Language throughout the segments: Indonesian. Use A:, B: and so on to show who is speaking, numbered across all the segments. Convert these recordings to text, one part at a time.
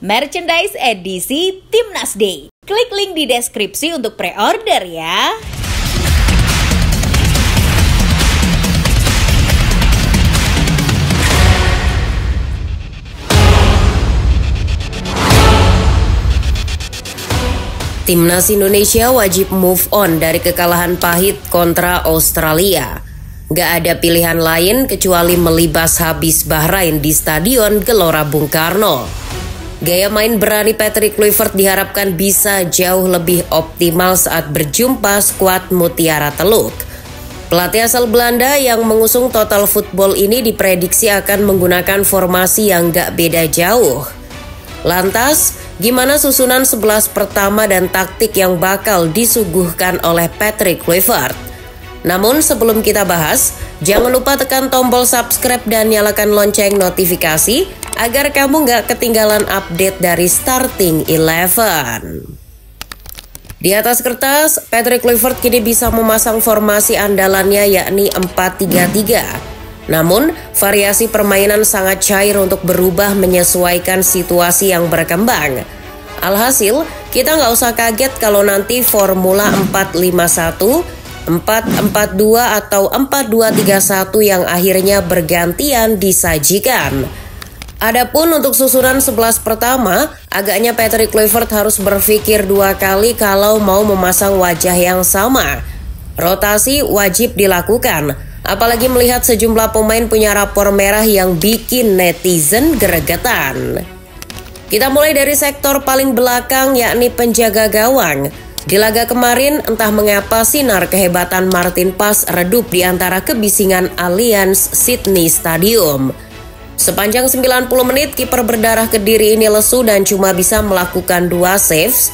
A: merchandise edisi Timnas Day. Klik link di deskripsi untuk pre-order ya.
B: Timnas Indonesia wajib move on dari kekalahan pahit kontra Australia. Gak ada pilihan lain kecuali melibas habis Bahrain di Stadion Gelora Bung Karno. Gaya main berani Patrick Kluivert diharapkan bisa jauh lebih optimal saat berjumpa skuad Mutiara Teluk. Pelatih asal Belanda yang mengusung total football ini diprediksi akan menggunakan formasi yang gak beda jauh. Lantas, gimana susunan 11 pertama dan taktik yang bakal disuguhkan oleh Patrick Kluivert? Namun sebelum kita bahas, jangan lupa tekan tombol subscribe dan nyalakan lonceng notifikasi agar kamu nggak ketinggalan update dari Starting 11. Di atas kertas, Patrick Kluivert kini bisa memasang formasi andalannya yakni 4-3-3. Namun, variasi permainan sangat cair untuk berubah menyesuaikan situasi yang berkembang. Alhasil, kita nggak usah kaget kalau nanti formula 4-5-1, 4-4-2 atau 4-2-3-1 yang akhirnya bergantian disajikan. Adapun untuk susunan 11 pertama, agaknya Patrick Kluivert harus berpikir dua kali kalau mau memasang wajah yang sama. Rotasi wajib dilakukan, apalagi melihat sejumlah pemain punya rapor merah yang bikin netizen gregetan. Kita mulai dari sektor paling belakang yakni penjaga gawang. Di laga kemarin entah mengapa sinar kehebatan Martin Paes redup di antara kebisingan Allianz Sydney Stadium. Sepanjang 90 menit kiper berdarah Kediri ini lesu dan cuma bisa melakukan 2 saves.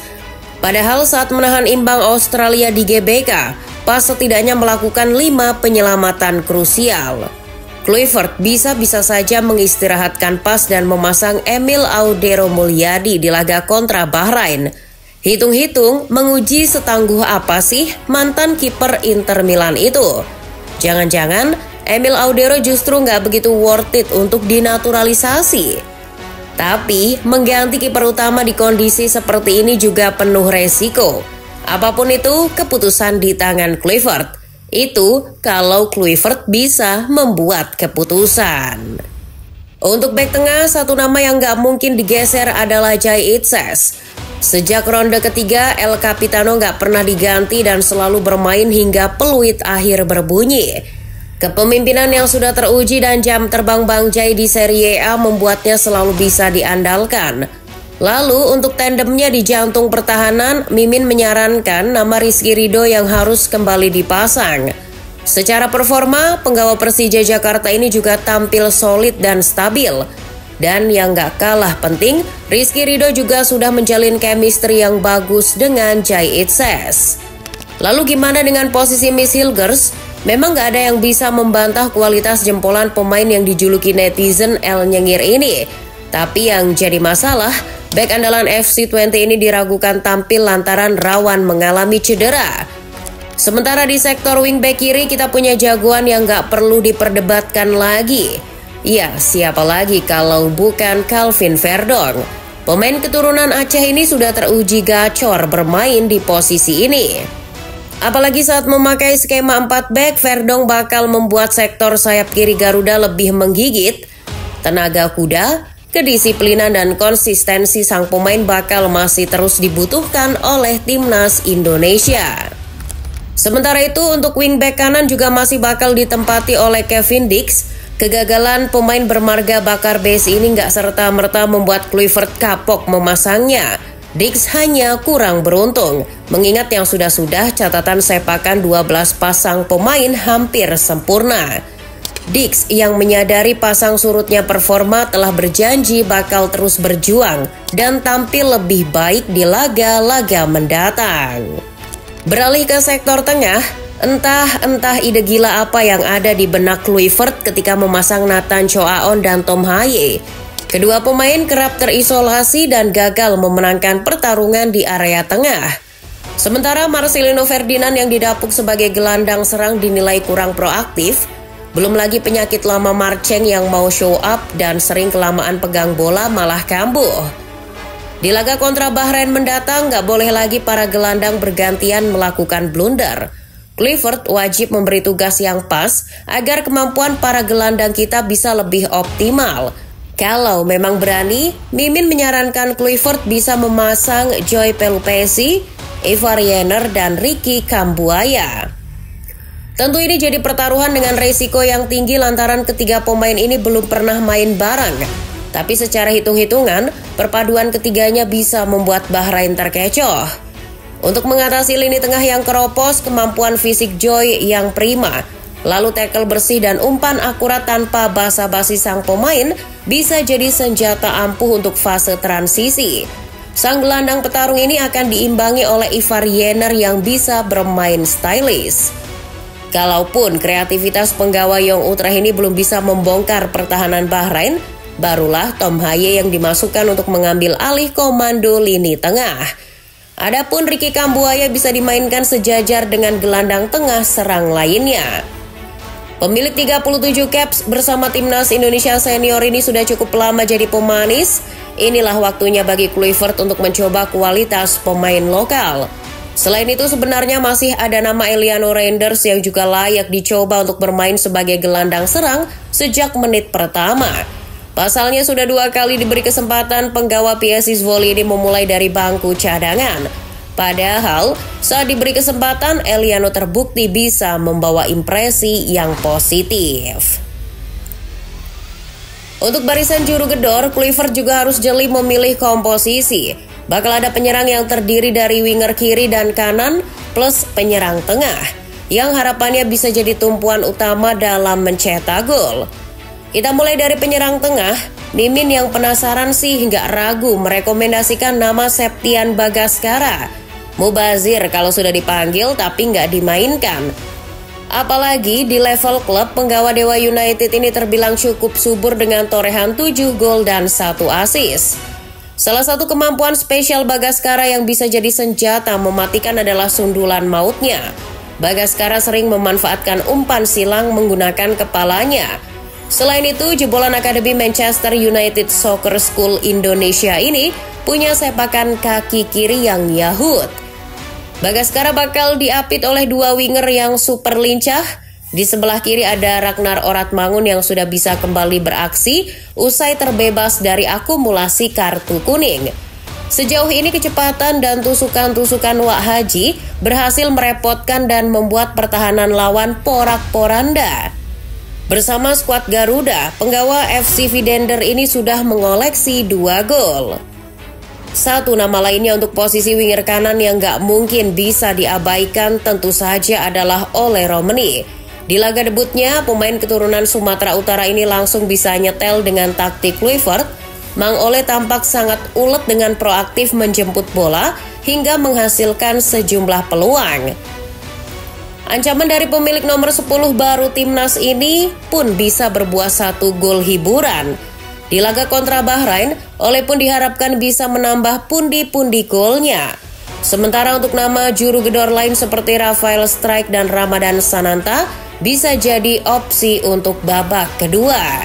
B: Padahal saat menahan imbang Australia di GBK, Paes setidaknya melakukan 5 penyelamatan krusial. Kluivert bisa-bisa saja mengistirahatkan Paes dan memasang Emil Audero Mulyadi di laga kontra Bahrain. Hitung-hitung menguji setangguh apa sih mantan kiper Inter Milan itu? Jangan-jangan Emil Audero justru nggak begitu worth it untuk dinaturalisasi. Tapi mengganti kiper utama di kondisi seperti ini juga penuh resiko. Apapun itu, keputusan di tangan Kluivert. Itu kalau Kluivert bisa membuat keputusan. Untuk bek tengah, satu nama yang gak mungkin digeser adalah Jai Itzes. Sejak ronde ketiga, El Capitano gak pernah diganti dan selalu bermain hingga peluit akhir berbunyi. Kepemimpinan yang sudah teruji dan jam terbang Bang Jai di Serie A membuatnya selalu bisa diandalkan. Lalu untuk tandemnya di jantung pertahanan, Mimin menyarankan nama Rizky Ridho yang harus kembali dipasang. Secara performa, penggawa Persija Jakarta ini juga tampil solid dan stabil. Dan yang gak kalah penting, Rizky Ridho juga sudah menjalin chemistry yang bagus dengan Jai Itzes. Lalu gimana dengan posisi Miss Hilgers? Memang gak ada yang bisa membantah kualitas jempolan pemain yang dijuluki netizen El Nyengir ini. Tapi yang jadi masalah, bek andalan FC20 ini diragukan tampil lantaran rawan mengalami cedera. Sementara di sektor wingback kiri kita punya jagoan yang gak perlu diperdebatkan lagi. Ya, siapa lagi kalau bukan Calvin Verdong. Pemain keturunan Aceh ini sudah teruji gacor bermain di posisi ini. Apalagi saat memakai skema 4 back, Verdong bakal membuat sektor sayap kiri Garuda lebih menggigit. Tenaga kuda, kedisiplinan dan konsistensi sang pemain bakal masih terus dibutuhkan oleh Timnas Indonesia. Sementara itu untuk wingback kanan juga masih bakal ditempati oleh Kevin Dix. Kegagalan pemain bermarga Bakar Besi ini nggak serta-merta membuat Kluivert kapok memasangnya. Dix hanya kurang beruntung, mengingat yang sudah-sudah catatan sepakan 12 pasang pemain hampir sempurna. Dix yang menyadari pasang surutnya performa telah berjanji bakal terus berjuang dan tampil lebih baik di laga-laga mendatang. Beralih ke sektor tengah, entah ide gila apa yang ada di benak Kluivert ketika memasang Nathan Choaon dan Tom Haye. Kedua pemain kerap terisolasi dan gagal memenangkan pertarungan di area tengah. Sementara Marcelino Ferdinand yang didapuk sebagai gelandang serang dinilai kurang proaktif. Belum lagi penyakit lama Marceng yang mau show up dan sering kelamaan pegang bola malah kambuh. Di laga kontra Bahrain mendatang, nggak boleh lagi para gelandang bergantian melakukan blunder. Kluivert wajib memberi tugas yang pas agar kemampuan para gelandang kita bisa lebih optimal. Kalau memang berani, Mimin menyarankan Kluivert bisa memasang Joy Pelupessy, Ivar Jenner, dan Ricky Kambuaya. Tentu ini jadi pertaruhan dengan resiko yang tinggi lantaran ketiga pemain ini belum pernah main bareng. Tapi secara hitung-hitungan, perpaduan ketiganya bisa membuat Bahrain terkecoh. Untuk mengatasi lini tengah yang keropos, kemampuan fisik Joy yang prima, lalu tackle bersih dan umpan akurat tanpa basa-basi sang pemain bisa jadi senjata ampuh untuk fase transisi. Sang gelandang petarung ini akan diimbangi oleh Ivar Jenner yang bisa bermain stylish. Kalaupun kreativitas penggawa Young Utrecht ini belum bisa membongkar pertahanan Bahrain, barulah Tom Haye yang dimasukkan untuk mengambil alih komando lini tengah. Adapun Ricky Kambuaya bisa dimainkan sejajar dengan gelandang tengah serang lainnya. Pemilik 37 caps bersama timnas Indonesia senior ini sudah cukup lama jadi pemanis. Inilah waktunya bagi Kluivert untuk mencoba kualitas pemain lokal. Selain itu sebenarnya masih ada nama Eliano Reinders yang juga layak dicoba untuk bermain sebagai gelandang serang sejak menit pertama. Pasalnya sudah 2 kali diberi kesempatan penggawa PSIS Zwolle ini memulai dari bangku cadangan. Padahal saat diberi kesempatan Eliano terbukti bisa membawa impresi yang positif. Untuk barisan juru gedor, Kluivert juga harus jeli memilih komposisi. Bakal ada penyerang yang terdiri dari winger kiri dan kanan plus penyerang tengah yang harapannya bisa jadi tumpuan utama dalam mencetak gol. Kita mulai dari penyerang tengah. Mimin yang penasaran sih nggak ragu merekomendasikan nama Septian Bagaskara. Mubazir kalau sudah dipanggil tapi nggak dimainkan. Apalagi di level klub, penggawa Dewa United ini terbilang cukup subur dengan torehan 7 gol dan 1 assist. Salah satu kemampuan spesial Bagaskara yang bisa jadi senjata mematikan adalah sundulan mautnya. Bagaskara sering memanfaatkan umpan silang menggunakan kepalanya. Selain itu, jebolan Akademi Manchester United Soccer School Indonesia ini punya sepakan kaki kiri yang yahut. Bagaskara bakal diapit oleh 2 winger yang super lincah. Di sebelah kiri ada Ragnar Oratmangun yang sudah bisa kembali beraksi usai terbebas dari akumulasi kartu kuning. Sejauh ini kecepatan dan tusukan-tusukan Wak Haji berhasil merepotkan dan membuat pertahanan lawan porak-poranda. Bersama skuad Garuda, penggawa FC Vidender ini sudah mengoleksi 2 gol. Satu nama lainnya untuk posisi winger kanan yang gak mungkin bisa diabaikan tentu saja adalah Ole Romani. Di laga debutnya, pemain keturunan Sumatera Utara ini langsung bisa nyetel dengan taktik Kluivert. Mang Ole tampak sangat ulet dengan proaktif menjemput bola hingga menghasilkan sejumlah peluang. Ancaman dari pemilik nomor 10 baru timnas ini pun bisa berbuah 1 gol hiburan. Di laga kontra Bahrain, Ole pun diharapkan bisa menambah pundi-pundi golnya. Sementara untuk nama juru gedor lain seperti Rafael Strijk dan Ramadan Sananta bisa jadi opsi untuk babak kedua.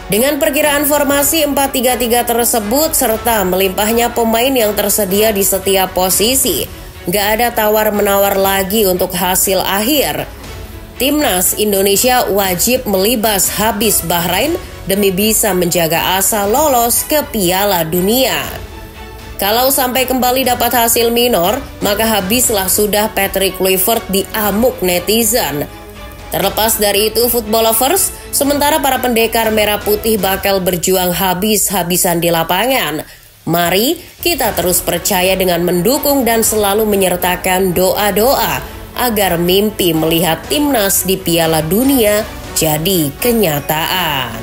B: Dengan perkiraan formasi 4-3-3 tersebut serta melimpahnya pemain yang tersedia di setiap posisi, gak ada tawar-menawar lagi untuk hasil akhir. Timnas Indonesia wajib melibas habis Bahrain demi bisa menjaga asa lolos ke Piala Dunia. Kalau sampai kembali dapat hasil minor, maka habislah sudah Patrick Kluivert di amuk netizen. Terlepas dari itu, football lovers, sementara para pendekar merah putih bakal berjuang habis-habisan di lapangan. Mari kita terus percaya dengan mendukung dan selalu menyertakan doa-doa agar mimpi melihat timnas di Piala Dunia jadi kenyataan.